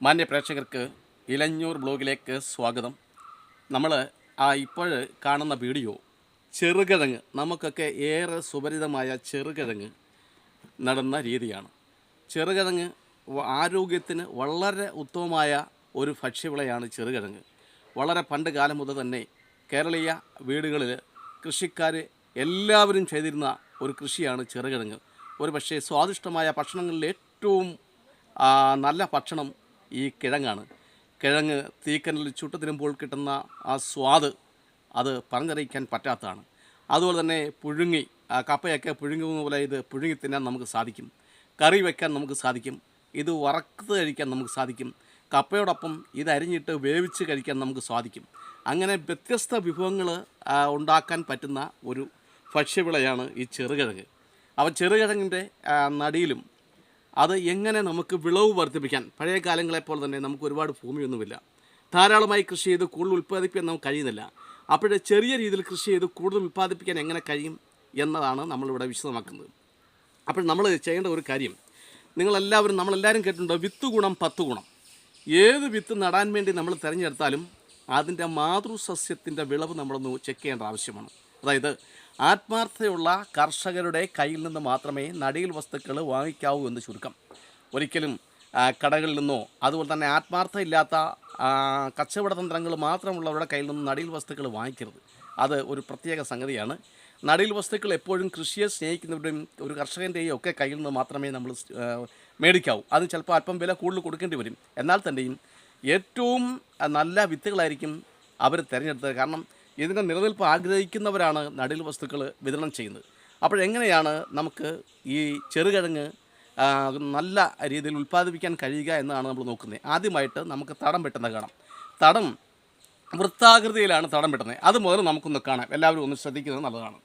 മാന്യ പ്രേക്ഷകർക്ക് ഇലഞ്ഞൂർ ബ്ലോഗിലേക്ക് സ്വാഗതം. നമ്മൾ ഇപ്പോൾ കാണുന്ന വീഡിയോ ചെറുകിഴങ്ങ്, നമുക്കൊക്കെ ഏറെ സുപരിതമായ ചെറുകിഴങ്ങ് നടുന്ന രീതിയാണ്. ചെറുകിഴങ്ങ് ആരോഗ്യത്തിന് വളരെ ഉത്തമമായ ഒരു ഭക്ഷ്യവിളയാണ് ചെറുകിഴങ്ങ്. വളരെ പണ്ട് കാലം മുതൽ തന്നെ കേരളീയ വീടുകളിൽ കൃഷിക്കാർ എല്ലാവരും ചെയ്തിരുന്ന ഒരു കൃഷിയാണ് ചെറുകിഴങ്ങ്. ഒരു പക്ഷേ സ്വാദിഷ്ടമായ ഭക്ഷണങ്ങളിൽ ഏറ്റവും നല്ല ഭക്ഷണം ഈ കിഴങ്ങാണ്. കിഴങ്ങ് തീക്കനലിൽ ചുട്ടു തിരുമ്പോൾ കിട്ടുന്ന ആ സ്വാദ് അത് പറഞ്ഞറിയിക്കാൻ പറ്റാത്തതാണ്. അതുപോലെ തന്നെ പുഴുങ്ങി കപ്പയൊക്കെ പുഴുങ്ങുന്ന പോലെ ഇത് പുഴുങ്ങി തിന്നാൻ നമുക്ക് സാധിക്കും. കറി വയ്ക്കാൻ നമുക്ക് സാധിക്കും. ഇത് വറുത്ത് കഴിക്കാൻ നമുക്ക് സാധിക്കും. കപ്പയോടൊപ്പം ഇത് അരിഞ്ഞിട്ട് വേവിച്ച് കഴിക്കാൻ നമുക്ക് സാധിക്കും. അങ്ങനെ വ്യത്യസ്ത വിഭവങ്ങൾ ഉണ്ടാക്കാൻ പറ്റുന്ന ഒരു ഭക്ഷ്യവിളയാണ് ഈ ചെറുകിഴങ്ങ്. അപ്പോൾ ചെറുകിഴങ്ങിൻ്റെ നടിയിലും അത് എങ്ങനെ നമുക്ക് വിളവ് വർദ്ധിപ്പിക്കാൻ, പഴയ കാലങ്ങളെപ്പോലെ തന്നെ നമുക്ക് ഒരുപാട് ഭൂമിയൊന്നുമില്ല, ധാരാളമായി കൃഷി ചെയ്ത് കൂടുതൽ ഉൽപ്പാദിപ്പിക്കാൻ നമുക്ക് കഴിയുന്നില്ല. അപ്പോൾ ചെറിയ രീതിയിൽ കൃഷി ചെയ്ത് കൂടുതൽ ഉൽപ്പാദിപ്പിക്കാൻ എങ്ങനെ കഴിയും എന്നതാണ് നമ്മളിവിടെ വിശദമാക്കുന്നത്. അപ്പോൾ നമ്മൾ ചെയ്യേണ്ട ഒരു കാര്യം, നമ്മളെല്ലാവരും കേട്ടിട്ടുണ്ടോ, വിത്ത് ഗുണം 10 ഗുണം. ഏത് വിത്ത് നടാൻ വേണ്ടി നമ്മൾ തിരഞ്ഞെടുത്താലും അതിൻ്റെ മാതൃസസ്യത്തിൻ്റെ വിളവ് നമ്മളൊന്ന് ചെക്ക് ചെയ്യേണ്ട ആവശ്യമാണ്. അതായത് ആത്മാർത്ഥതയുള്ള കർഷകരുടെ കയ്യിൽ നിന്ന് മാത്രമേ നടീൽ വസ്തുക്കൾ വാങ്ങിക്കാവൂ എന്ന് ചുരുക്കം. ഒരിക്കലും കടകളിൽ നിന്നോ അതുപോലെ തന്നെ ആത്മാർത്ഥമില്ലാത്ത കച്ചവട തന്ത്രങ്ങൾ മാത്രമുള്ളവരുടെ കയ്യിൽ നിന്നും നടീൽ വസ്തുക്കൾ വാങ്ങിക്കരുത്. അത് ഒരു പ്രത്യേക സംഗതിയാണ്. നടീൽ വസ്തുക്കൾ എപ്പോഴും കൃഷിയെ സ്നേഹിക്കുന്നവരുടെയും ഒരു കർഷകൻ്റെയും ഒക്കെ കയ്യിൽ നിന്ന് മാത്രമേ നമ്മൾ മേടിക്കാവൂ. അത് ചിലപ്പോൾ അല്പം വില കൂടുതൽ കൊടുക്കേണ്ടി വരും. എന്നാൽ തന്നെയും ഏറ്റവും നല്ല വിത്തുകളായിരിക്കും അവർ തിരഞ്ഞെടുത്തത്. കാരണം ഇതിൻ്റെ നിലനിൽപ്പ് ആഗ്രഹിക്കുന്നവരാണ് നടീൽ വസ്തുക്കൾ വിതരണം ചെയ്യുന്നത്. അപ്പോഴെങ്ങനെയാണ് നമുക്ക് ഈ ചെറുകിഴങ്ങ് നല്ല രീതിയിൽ ഉൽപ്പാദിപ്പിക്കാൻ കഴിയുക എന്നാണ് നമ്മൾ നോക്കുന്നത്. ആദ്യമായിട്ട് നമുക്ക് തടം വെട്ടുന്നത് കാണാം. തടം വൃത്താകൃതിയിലാണ് തടം വെട്ടുന്നത്. അത് മുതൽ നമുക്കൊന്ന് കാണാം. എല്ലാവരും ഒന്ന് ശ്രദ്ധിക്കുന്നത് നല്ലതാണ്.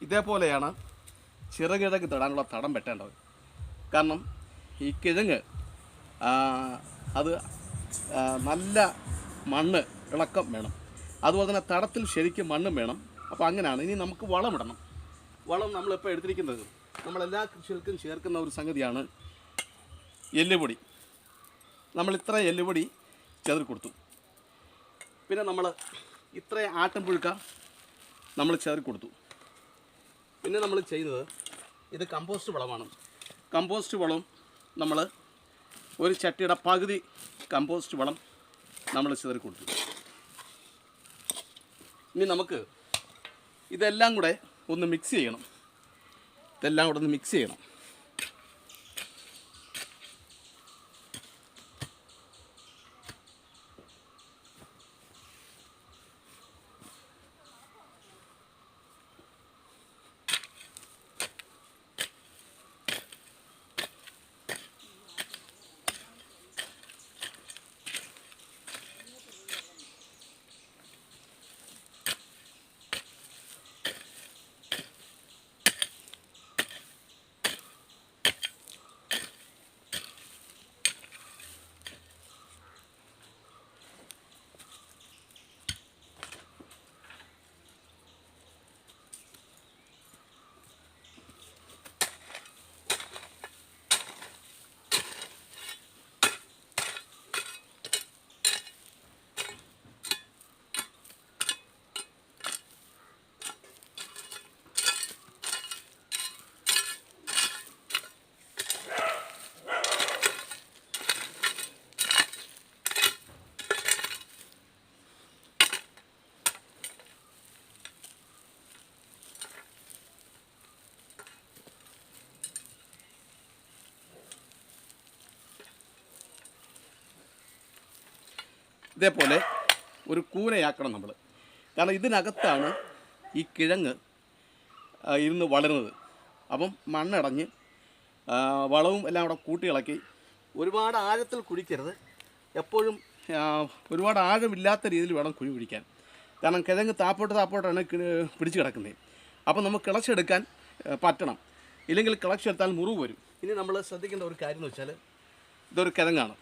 ഇതേപോലെയാണ് ചെറുകിഴങ്ങ് നടാനുള്ള തടം വെട്ടേണ്ടത്. കാരണം ഈ കിഴങ്ങ് അത് നല്ല മണ്ണ് ഇളക്കം വേണം. അതുപോലെ തന്നെ തടത്തിൽ ശരിക്കും മണ്ണും വേണം. അപ്പോൾ അങ്ങനെയാണ്. ഇനി നമുക്ക് വളമിടണം. വളം നമ്മളിപ്പോൾ എടുത്തിരിക്കുന്നത്, നമ്മളെല്ലാ കൃഷികൾക്കും ചേർക്കുന്ന ഒരു സംഗതിയാണ് എല്ലുപൊടി. നമ്മൾ ഇത്ര എല്ലുപൊടി ചെതറി കൊടുത്തു. പിന്നെ നമ്മൾ ഇത്ര ആട്ടിൻപുഴുക്ക നമ്മൾ ചെതറി കൊടുത്തു. പിന്നെ നമ്മൾ ചെയ്യുന്നത്, ഇത് കമ്പോസ്റ്റ് വളമാണ്. കമ്പോസ്റ്റ് വളം നമ്മൾ ഒരു ചട്ടിയുടെ പകുതി കമ്പോസ്റ്റ് വളം നമ്മൾ ചിതറി കൊടുത്തു. ഇനി നമുക്ക് ഇതെല്ലാം കൂടെ ഒന്ന് മിക്സ് ചെയ്യണം. ഇതേപോലെ ഒരു കൂനയാക്കണം നമ്മൾ. കാരണം ഇതിനകത്താണ് ഈ കിഴങ്ങ് ഇരുന്ന് വളരുന്നത്. അപ്പം മണ്ണടഞ്ഞ് വളവും എല്ലാം കൂടെ കൂട്ടി ഇളക്കി ഒരുപാട് ആഴത്തിൽ കുഴിക്കരുത്. എപ്പോഴും ഒരുപാട് ആഴമില്ലാത്ത രീതിയിൽ വേണം കുഴി കുഴിക്കാൻ. കാരണം കിഴങ്ങ് താപ്പോട്ടാണ് പിടിച്ച് കിടക്കുന്നത്. അപ്പം നമുക്ക് കിളച്ചെടുക്കാൻ പറ്റണം. ഇല്ലെങ്കിൽ കിളച്ചെടുത്താൽ മുറിവ് വരും. ഇനി നമ്മൾ ശ്രദ്ധിക്കേണ്ട ഒരു കാര്യം എന്ന് വെച്ചാൽ ഇതൊരു കിഴങ്ങാണ്.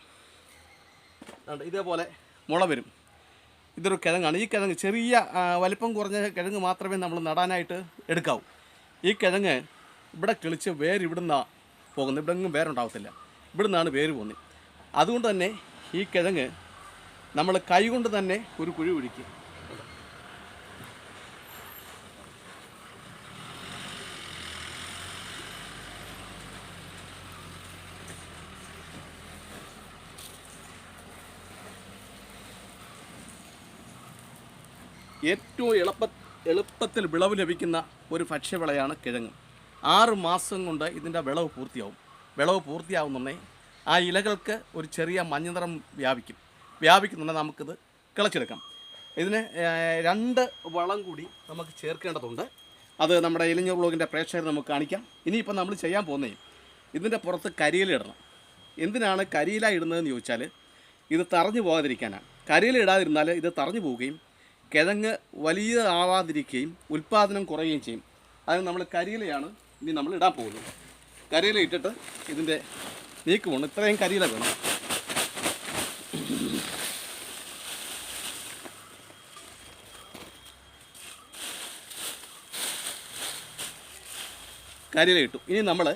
ഇതേപോലെ മുള വരും. ഇതൊരു കിഴങ്ങാണ്. ഈ കിഴങ്ങ് ചെറിയ വലിപ്പം കുറഞ്ഞ കിഴങ്ങ് മാത്രമേ നമ്മൾ നടാനായിട്ട് എടുക്കാവൂ. ഈ കിഴങ്ങ് ഇവിടെ കിളിച്ച് വേര് ഇവിടുന്നാണ് പോകുന്നത്. ഇവിടെ ഒന്നും വേരുണ്ടാവത്തില്ല. ഇവിടുന്നാണ് വേര് പോകുന്നത്. അതുകൊണ്ട് തന്നെ ഈ കിഴങ്ങ് നമ്മൾ കൈ കൊണ്ട് തന്നെ ഒരു കുഴി കുഴിക്കും. ഏറ്റവും എളുപ്പത്തിൽ വിളവ് ലഭിക്കുന്ന ഒരു ഭക്ഷ്യവിളയാണ് കിഴങ്ങ്. 6 മാസം കൊണ്ട് ഇതിൻ്റെ വിളവ് പൂർത്തിയാവും. വിളവ് പൂർത്തിയാവുന്നുണ്ടെങ്കിൽ ആ ഇലകൾക്ക് ഒരു ചെറിയ മഞ്ഞ നിറം വ്യാപിക്കുന്നുണ്ടെങ്കിൽ നമുക്കിത് കിളച്ചെടുക്കാം. ഇതിന് 2 വളം കൂടി നമുക്ക് ചേർക്കേണ്ടതുണ്ട്. അത് നമ്മുടെ ഇലഞ്ഞൂർ വ്ളോഗിൻ്റെ പ്രേക്ഷകർ നമുക്ക് കാണിക്കാം. ഇനിയിപ്പോൾ നമ്മൾ ചെയ്യാൻ പോകുന്നത് ഇതിൻ്റെ പുറത്ത് കരിയില ഇടണം. എന്തിനാണ് കരിയില ഇടുന്നതെന്ന് ചോദിച്ചാൽ ഇത് തറഞ്ഞു പോകാതിരിക്കാനാണ്. കരിയില ഇടാതിരുന്നാൽ ഇത് തറഞ്ഞു പോവുകയും കിഴങ്ങ് വലിയ ആവാതിരിക്കുകയും ഉൽപ്പാദനം കുറയുകയും ചെയ്യും. അതിന് നമ്മൾ കരിയിലയാണ് ഇനി നമ്മൾ ഇടാൻ പോകുന്നത്. കരിയില ഇട്ടിട്ട് ഇതിൻ്റെ നീക്ക് പോകണം. ഇത്രയും കരിയില വേണം. കരിയില ഇട്ടു. ഇനി നമ്മൾ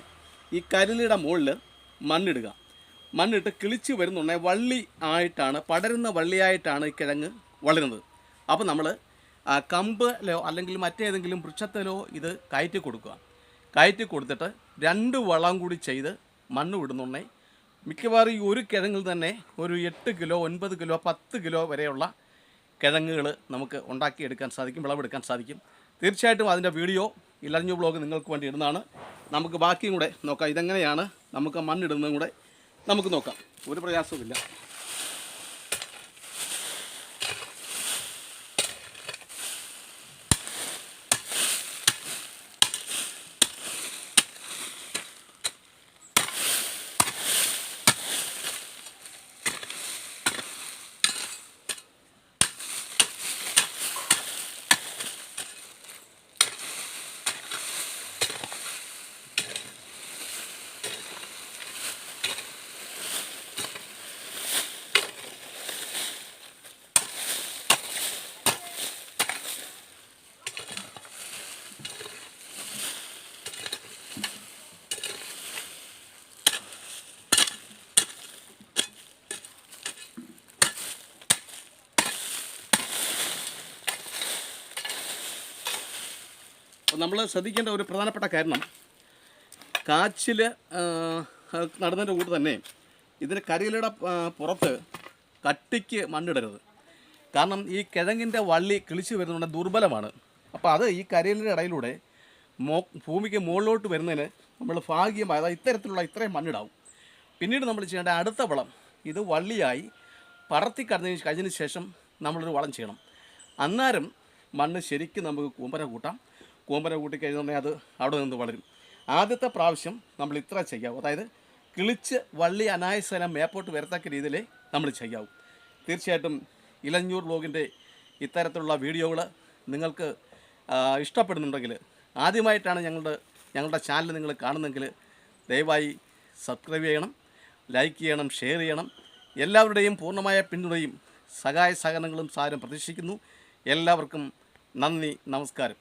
ഈ കരിയിലയുടെ മുകളിൽ മണ്ണിടുക. മണ്ണിട്ട് കിളിച്ച് വരുന്നുണ്ടെങ്കിൽ വള്ളി ആയിട്ടാണ്, പടരുന്ന വള്ളിയായിട്ടാണ് ഈ കിഴങ്ങ് വളരുന്നത്. അപ്പോൾ നമ്മൾ കമ്പിലോ അല്ലെങ്കിൽ മറ്റേതെങ്കിലും വൃക്ഷത്തിലോ ഇത് കയറ്റി കൊടുക്കുക. കയറ്റി കൊടുത്തിട്ട് 2 വളം കൂടി ചെയ്ത് മണ്ണ് വിടുന്നുണ്ടെങ്കിൽ മിക്കവാറും ഈ ഒരു കിഴങ്ങിൽ തന്നെ ഒരു 8 കിലോ 9 കിലോ 10 കിലോ വരെയുള്ള കിഴങ്ങുകൾ നമുക്ക് ഉണ്ടാക്കിയെടുക്കാൻ സാധിക്കും, വിളവെടുക്കാൻ സാധിക്കും. തീർച്ചയായിട്ടും അതിൻ്റെ വീഡിയോ ഇലഞ്ഞൂർ വ്ളോഗ് നിങ്ങൾക്ക് വേണ്ടി ഇടുന്നതാണ്. നമുക്ക് ബാക്കിയും കൂടെ നോക്കാം. ഇതെങ്ങനെയാണ് നമുക്ക് മണ്ണിടുന്നതും കൂടെ നമുക്ക് നോക്കാം. ഒരു പ്രയാസവുമില്ല. നമ്മൾ ശ്രദ്ധിക്കേണ്ട ഒരു പ്രധാനപ്പെട്ട കാരണം കാച്ചിൽ നടുന്നതിൻ്റെ കൂടെ തന്നെ ഇതിന് കരിയിലയുടെ പുറത്ത് കട്ടിക്ക് മണ്ണിടരുത്. കാരണം ഈ കിഴങ്ങിൻ്റെ വള്ളി കിളിച്ച് വരുന്നുണ്ട് ദുർബലമാണ്. അപ്പോൾ അത് ഈ കരിയിലയുടെ ഇടയിലൂടെ ഭൂമിക്ക് മുകളിലോട്ട് വരുന്നതിന് നമ്മൾ ഭാഗ്യമായി അതായത് ഇത്രയും മണ്ണിടാവും. പിന്നീട് നമ്മൾ ചെയ്യേണ്ട അടുത്ത വളം ഇത് വള്ളിയായി പറത്തി കഴിഞ്ഞതിന് ശേഷം നമ്മളൊരു വളം ചെയ്യണം. അന്നേരം മണ്ണ് ശരിക്കും നമുക്ക് കൂമ്പര കൂട്ടാം. കൂമ്പര കൂട്ടിക്കഴിഞ്ഞാൽ അത് അവിടെ നിന്ന് വളരും. ആദ്യത്തെ പ്രാവശ്യം നമ്മൾ ഇത്ര ചെയ്യാവൂ. അതായത് കിളിച്ച് വള്ളി അനായാസനം മേപ്പോട്ട് വരത്തക്ക രീതിയിൽ നമ്മൾ ചെയ്യാവൂ. തീർച്ചയായിട്ടും ഇലഞ്ഞൂർ വ്ളോഗിൻ്റെ ഇത്തരത്തിലുള്ള വീഡിയോകൾ നിങ്ങൾക്ക് ഇഷ്ടപ്പെടുന്നുണ്ടെങ്കിൽ, ആദ്യമായിട്ടാണ് ഞങ്ങളുടെ ചാനൽ നിങ്ങൾ കാണുന്നെങ്കിൽ ദയവായി സബ്സ്ക്രൈബ് ചെയ്യണം, ലൈക്ക് ചെയ്യണം, ഷെയർ ചെയ്യണം. എല്ലാവരുടെയും പൂർണ്ണമായ പിന്തുണയും സഹായ സഹകരണങ്ങളും സാരം പ്രതീക്ഷിക്കുന്നു. എല്ലാവർക്കും നന്ദി, നമസ്കാരം.